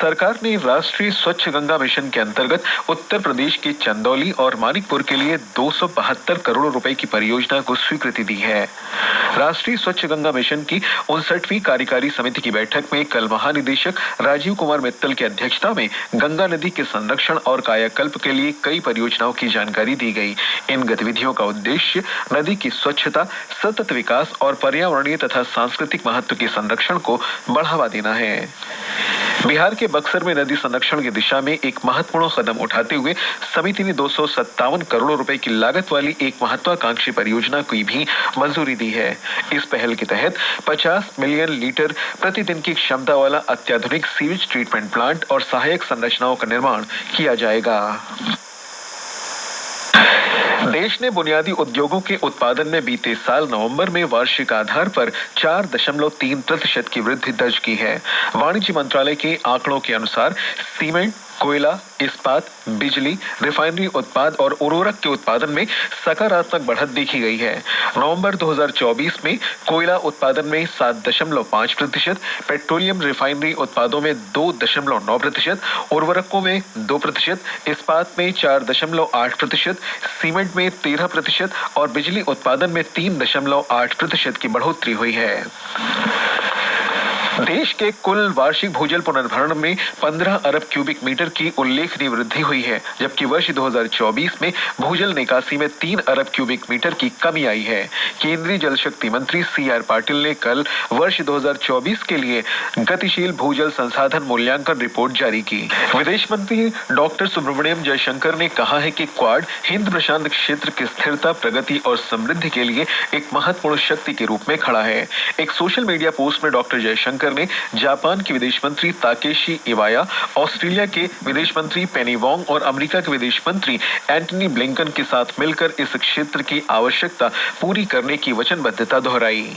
सरकार ने राष्ट्रीय स्वच्छ गंगा मिशन के अंतर्गत उत्तर प्रदेश के चंदौली और मानिकपुर के लिए 272 करोड़ रुपए की परियोजना को स्वीकृति दी है। राष्ट्रीय स्वच्छ गंगा मिशन की 59वीं कार्यकारी समिति की बैठक में कल महानिदेशक राजीव कुमार मित्तल की अध्यक्षता में गंगा नदी के संरक्षण और कायाकल्प के लिए कई परियोजनाओं की जानकारी दी गई। इन गतिविधियों का उद्देश्य नदी की स्वच्छता, सतत विकास और पर्यावरणीय तथा सांस्कृतिक महत्व के संरक्षण को बढ़ावा देना है। बिहार के बक्सर में नदी संरक्षण की दिशा में एक महत्वपूर्ण कदम उठाते हुए समिति ने 257 करोड़ रुपए की लागत वाली एक महत्वाकांक्षी परियोजना की भी मंजूरी दी है। इस पहल के तहत 50 मिलियन लीटर प्रतिदिन की क्षमता वाला अत्याधुनिक सीवेज ट्रीटमेंट प्लांट और सहायक संरचनाओं का निर्माण किया जाएगा। देश ने बुनियादी उद्योगों के उत्पादन में बीते साल नवंबर में वार्षिक आधार पर 4.3% की वृद्धि दर्ज की है। वाणिज्य मंत्रालय के आंकड़ों के अनुसार सीमेंट, कोयला, इस्पात, बिजली, रिफाइनरी उत्पाद और उर्वरक के उत्पादन में सकारात्मक बढ़त देखी गई है। नवंबर 2024 में कोयला उत्पादन में 7.5%, पेट्रोलियम रिफाइनरी उत्पादों में 2.9%, उर्वरकों में 2%, इस्पात में 4.8%, सीमेंट में 13% और बिजली उत्पादन में 3.8% की बढ़ोतरी हुई है। देश के कुल वार्षिक भूजल पुनर्भरण में 15 अरब क्यूबिक मीटर की उल्लेखनीय वृद्धि हुई है, जबकि वर्ष 2024 में भूजल निकासी में 3 अरब क्यूबिक मीटर की कमी आई है। केंद्रीय जल शक्ति मंत्री CR पाटिल ने कल वर्ष 2024 के लिए गतिशील भूजल संसाधन मूल्यांकन रिपोर्ट जारी की। विदेश मंत्री डॉक्टर सुब्रमण्यम जयशंकर ने कहा है कि क्वाड हिंद प्रशांत क्षेत्र की स्थिरता, प्रगति और समृद्धि के लिए एक महत्वपूर्ण शक्ति के रूप में खड़ा है। एक सोशल मीडिया पोस्ट में डॉक्टर जयशंकर ने जापान के विदेश मंत्री ताकेशी इवाया, ऑस्ट्रेलिया के विदेश मंत्री पेनी वोंग और अमेरिका के विदेश मंत्री एंटनी ब्लिंकन के साथ मिलकर इस क्षेत्र की आवश्यकता पूरी करने की वचनबद्धता दोहराई।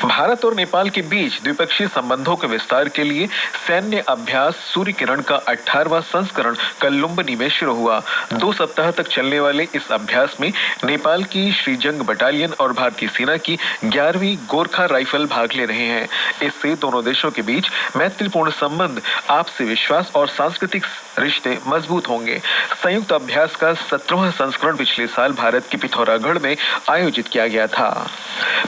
भारत और नेपाल के बीच द्विपक्षीय संबंधों के विस्तार के लिए सैन्य अभ्यास सूर्य किरण का 18वां संस्करण कल लुम्बिनी में शुरू हुआ। 2 सप्ताह तक चलने वाले इस अभ्यास में नेपाल की श्रीजंग बटालियन और भारतीय सेना की 11वीं गोरखा राइफल भाग ले रहे हैं। इससे दोनों देशों के बीच मैत्रीपूर्ण संबंध, आपसी विश्वास और सांस्कृतिक रिश्ते मजबूत होंगे। संयुक्त अभ्यास का 17वां संस्करण पिछले साल भारत के पिथौरागढ़ में आयोजित किया गया था।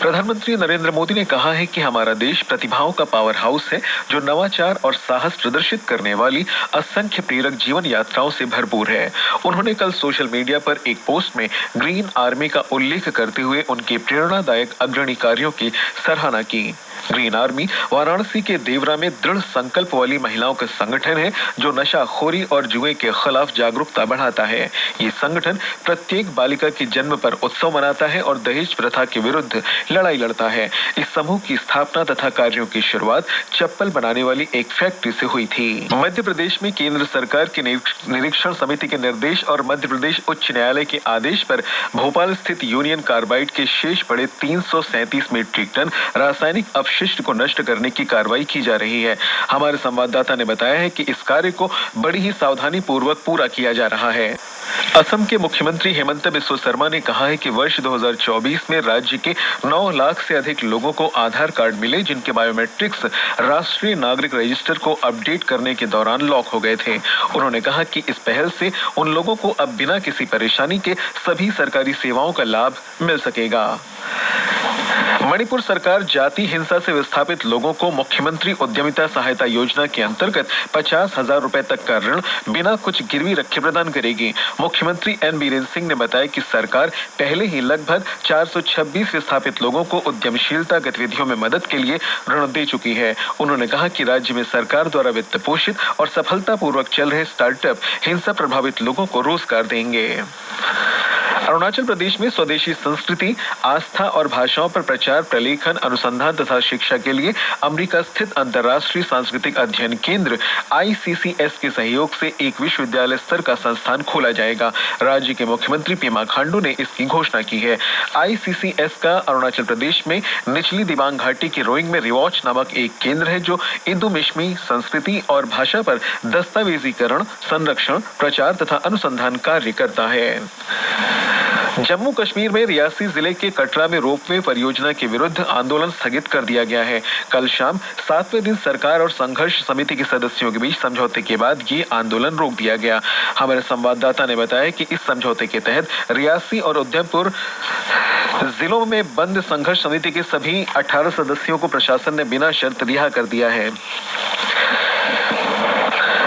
प्रधानमंत्री नरेंद्र मोदी ने कहा है कि हमारा देश प्रतिभाओं का पावर हाउस है, जो नवाचार और साहस प्रदर्शित करने वाली असंख्य प्रेरक जीवन यात्राओं से भरपूर है। उन्होंने कल सोशल मीडिया पर एक पोस्ट में ग्रीन आर्मी का उल्लेख करते हुए उनके प्रेरणादायक अग्रणी कार्यों की सराहना की। ग्रीन आर्मी वाराणसी के देवरा में दृढ़ संकल्प वाली महिलाओं का संगठन है, जो नशाखोरी और जुए के खिलाफ जागरूकता बढ़ाता है। ये संगठन प्रत्येक बालिका के जन्म पर उत्सव मनाता है और दहेज प्रथा के विरुद्ध लड़ाई लड़ता है। इस समूह की स्थापना तथा कार्यों की शुरुआत चप्पल बनाने वाली एक फैक्ट्री से हुई थी। मध्य प्रदेश में केंद्र सरकार के निरीक्षण समिति के निर्देश और मध्य प्रदेश उच्च न्यायालय के आदेश पर भोपाल स्थित यूनियन कार्बाइड के शेष पड़े 337 मीट्रिक टन रासायनिक अपशिष्ट को नष्ट करने की कार्रवाई की जा रही है। हमारे संवाददाता ने बताया है कि इस कार्य को बड़ी ही सावधानी पूर्वक पूरा किया जा रहा है। असम के मुख्यमंत्री हेमंत बिस्वा शर्मा ने कहा है कि वर्ष 2024 में राज्य के 9 लाख से अधिक लोगों को आधार कार्ड मिले, जिनके बायोमेट्रिक्स राष्ट्रीय नागरिक रजिस्टर को अपडेट करने के दौरान लॉक हो गए थे। उन्होंने कहा कि इस पहल से उन लोगों को अब बिना किसी परेशानी के सभी सरकारी सेवाओं का लाभ मिल सकेगा। मणिपुर सरकार जाति हिंसा से विस्थापित लोगों को मुख्यमंत्री उद्यमिता सहायता योजना के अंतर्गत 50,000 रुपए तक का ऋण बिना कुछ गिरवी रखे प्रदान करेगी। मुख्यमंत्री एन बीरेन सिंह ने बताया कि सरकार पहले ही लगभग 426 विस्थापित लोगों को उद्यमशीलता गतिविधियों में मदद के लिए ऋण दे चुकी है। उन्होंने कहा कि राज्य में सरकार द्वारा वित्त पोषित और सफलतापूर्वक चल रहे स्टार्टअप हिंसा प्रभावित लोगों को रोजगार देंगे। अरुणाचल प्रदेश में स्वदेशी संस्कृति, आस्था और भाषाओं पर प्रचार, प्रलेखन, अनुसंधान तथा शिक्षा के लिए अमेरिका स्थित अंतर्राष्ट्रीय सांस्कृतिक अध्ययन केंद्र ICCS के सहयोग से एक विश्वविद्यालय स्तर का संस्थान खोला जाएगा। राज्य के मुख्यमंत्री पेमा खांडू ने इसकी घोषणा की है। ICCS का अरुणाचल प्रदेश में निचली दिबांग घाटी की रोइंग में रिवॉच नामक एक केंद्र है, जो इंडो-मिश्मी संस्कृति और भाषा पर दस्तावेजीकरण, संरक्षण, प्रचार तथा अनुसंधान कार्य करता है। जम्मू कश्मीर में रियासी जिले के कटरा में रोपवे परियोजना के विरुद्ध आंदोलन स्थगित कर दिया गया है। कल शाम 7वें दिन सरकार और संघर्ष समिति के सदस्यों के बीच समझौते के बाद ये आंदोलन रोक दिया गया। हमारे संवाददाता ने बताया कि इस समझौते के तहत रियासी और उधमपुर जिलों में बंद संघर्ष समिति के सभी 18 सदस्यों को प्रशासन ने बिना शर्त रिहा कर दिया है।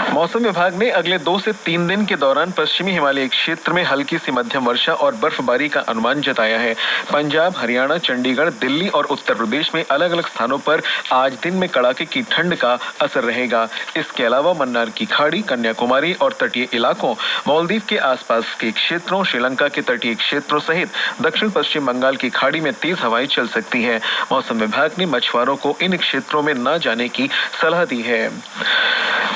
मौसम विभाग ने अगले 2 से 3 दिन के दौरान पश्चिमी हिमालय क्षेत्र में हल्की सी मध्यम वर्षा और बर्फबारी का अनुमान जताया है। पंजाब, हरियाणा, चंडीगढ़, दिल्ली और उत्तर प्रदेश में अलग अलग स्थानों पर आज दिन में कड़ाके की ठंड का असर रहेगा। इसके अलावा मन्नार की खाड़ी, कन्याकुमारी और तटीय इलाकों, मालदीव के आसपास के क्षेत्रों, श्रीलंका के तटीय क्षेत्रों सहित दक्षिण पश्चिम बंगाल की खाड़ी में तेज हवाएं चल सकती हैं। मौसम विभाग ने मछुआरों को इन क्षेत्रों में न जाने की सलाह दी है।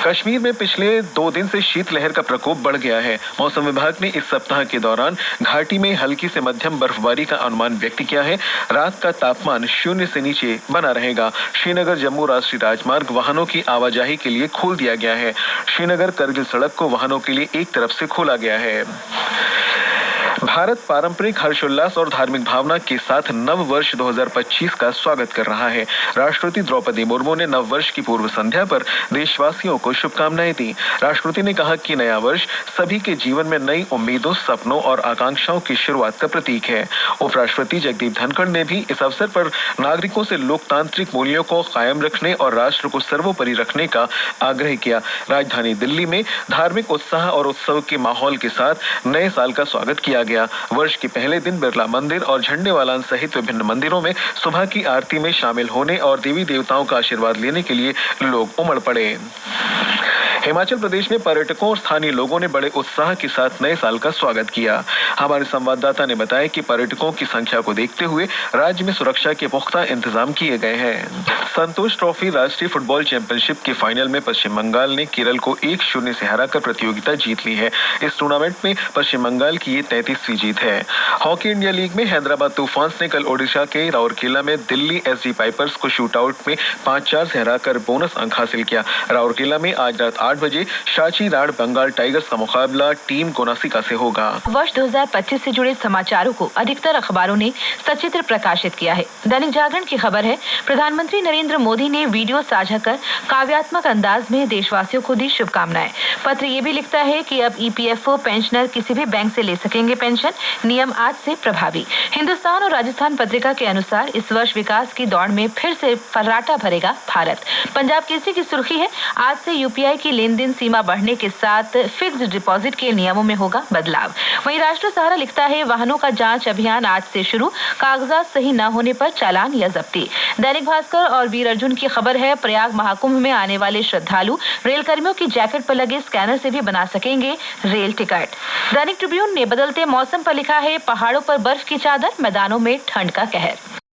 कश्मीर में पिछले 2 दिन से शीतलहर का प्रकोप बढ़ गया है। मौसम विभाग ने इस सप्ताह के दौरान घाटी में हल्की से मध्यम बर्फबारी का अनुमान व्यक्त किया है। रात का तापमान 0 से नीचे बना रहेगा। श्रीनगर जम्मू राष्ट्रीय राजमार्ग वाहनों की आवाजाही के लिए खोल दिया गया है। श्रीनगर करगिल सड़क को वाहनों के लिए एक तरफ से खोला गया है। भारत पारंपरिक हर्षोल्लास और धार्मिक भावना के साथ नव वर्ष 2025 का स्वागत कर रहा है। राष्ट्रपति द्रौपदी मुर्मू ने नव वर्ष की पूर्व संध्या पर देशवासियों को शुभकामनाएं दी। राष्ट्रपति ने कहा कि नया वर्ष सभी के जीवन में नई उम्मीदों, सपनों और आकांक्षाओं की शुरुआत का प्रतीक है। उपराष्ट्रपति जगदीप धनखड़ ने भी इस अवसर पर नागरिकों से लोकतांत्रिक मूल्यों को कायम रखने और राष्ट्र को सर्वोपरि रखने का आग्रह किया। राजधानी दिल्ली में धार्मिक उत्साह और उत्सव के माहौल के साथ नए साल का स्वागत किया गया। वर्ष के पहले दिन बिरला मंदिर और झंडेवालान सहित विभिन्न मंदिरों में सुबह की आरती में शामिल होने और देवी देवताओं का आशीर्वाद लेने के लिए लोग उमड़ पड़े। हिमाचल प्रदेश में पर्यटकों और स्थानीय लोगों ने बड़े उत्साह के साथ नए साल का स्वागत किया। हमारे संवाददाता ने बताया कि पर्यटकों की संख्या को देखते हुए राज्य में सुरक्षा के पुख्ता इंतजाम किए गए हैं। संतोष ट्रॉफी राष्ट्रीय फुटबॉल चैंपियनशिप के फाइनल में पश्चिम बंगाल ने केरल को 1-0 से हराकर प्रतियोगिता जीत ली है। इस टूर्नामेंट में पश्चिम बंगाल की ये 33वीं जीत है। हॉकी इंडिया लीग में हैदराबाद तूफान्स ने कल ओडिशा के राउरकेला में दिल्ली एसजी पाइपर्स को शूटआउट में 5-4 से हराकर बोनस अंक हासिल किया। राउरकेला में आज रात 8 बजे शाची राड बंगाल टाइगर्स का मुकाबला टीम कोनासिका से होगा। वर्ष 2025 से जुड़े समाचारों को अधिकतर अखबारों ने सचित्र प्रकाशित किया है। दैनिक जागरण की खबर है, प्रधानमंत्री नरेंद्र मोदी ने वीडियो साझा कर काव्यात्मक अंदाज में देशवासियों को दी शुभकामनाएं। पत्र ये भी लिखता है कि अब ईपीएफओ पेंशनर किसी भी बैंक से ले सकेंगे पेंशन, नियम आज से प्रभावी। हिंदुस्तान और राजस्थान पत्रिका के अनुसार इस वर्ष विकास की दौड़ में फिर से फर्राटा भरेगा भारत। पंजाब केसरी की सुर्खी है, आज से यूपीआई की लेनदेन सीमा बढ़ने के साथ फिक्स्ड डिपॉजिट के नियमों में होगा बदलाव। वहीं राष्ट्र सहारा लिखता है, वाहनों का जांच अभियान आज से शुरू, कागजात सही न होने पर चालान या जब्ती। दैनिक भास्कर और वीर अर्जुन की खबर है, प्रयाग महाकुंभ में आने वाले श्रद्धालु रेल कर्मियों की जैकेट पर लगे स्कैनर से भी बना सकेंगे रेल टिकट। दैनिक ट्रिब्यून ने बदलते मौसम पर लिखा है, पहाड़ों पर बर्फ की चादर, मैदानों में ठंड का कहर।